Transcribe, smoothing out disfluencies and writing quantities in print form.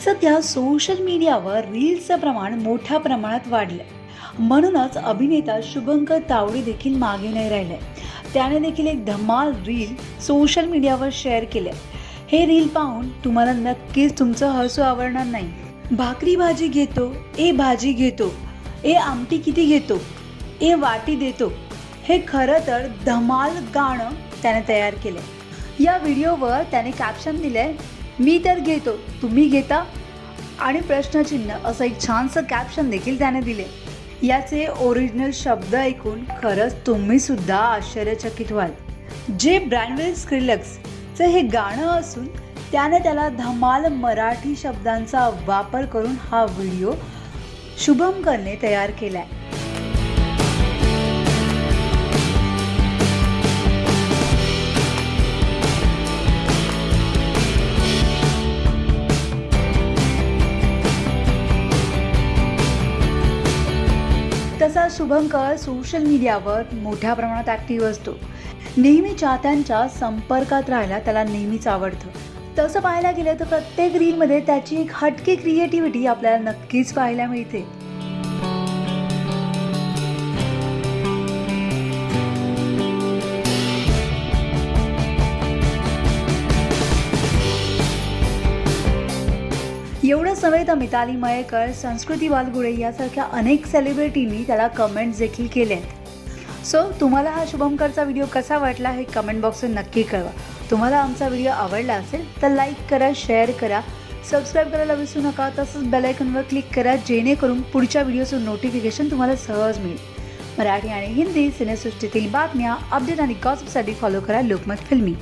सध्या सोशल मीडियावर रील्सचं प्रमाण मोठ्या प्रमाणात वाढलंय. म्हणूनच अभिनेता शुभंकर तावडे देखील मागे नाही राहिले. त्याने देखील एक धमाल रील सोशल मीडियावर शेअर केले. हे रील पाहून तुम्हाला नक्कीच तुमचं हसू आवडणार नाही. भाकरी भाजी घेतो, ए भाजी घेतो, ए आमटी किती घेतो, ए वाटी देतो, हे खरं तर धमाल गाणं त्याने तयार केलं. या व्हिडिओवर त्याने कॅप्शन दिलंय, मी तर घेतो तुम्ही घेता, आणि प्रश्नचिन्ह असं एक छानसं कॅप्शन देखील त्याने दिले. याचे ओरिजिनल शब्द ऐकून खरंच तुम्ही सुद्धा आश्चर्यचकित व्हाल. जे ब्रँडवेल स्क्रिलेक्सचं हे गाणं असून त्याने त्याला धमाल मराठी शब्दांचा वापर करून हा व्हिडिओ शुभंकरने तयार केलाय. तसा शुभंकर सोशल मीडियावर मोठ्या प्रमाणात ॲक्टिव्ह असतो. नेहमी चाहत्यांच्या संपर्कात राहायला त्याला नेहमीच आवडतं. तसं पाहायला गेलं तर प्रत्येक रीलमध्ये त्याची एक हटके क्रिएटिव्हिटी आपल्याला नक्कीच पाहायला मिळते. एवढंच नव्हे तर मिताली मयेकर, संस्कृती वालगुडे यासारख्या अनेक सेलिब्रिटींनी त्याला कमेंट्स देखील केले आहेत. सो तुम्हाला हा शुभंकरचा व्हिडिओ कसा वाटला हे कमेंट बॉक्सवर नक्की कळवा. तुम्हाला आमचा व्हिडिओ आवडला असेल तर लाईक करा, शेअर करा, सबस्क्राईब करायला विसरू नका. तसंच बेल आयकॉनवर क्लिक करा जेणेकरून पुढच्या व्हिडिओचं नोटिफिकेशन तुम्हाला सहज मिळेल. मराठी आणि हिंदी सिनेसृष्टीतील बातम्या, अपडेट आणि गॉसिपसाठी फॉलो करा लोकमत फिल्मी.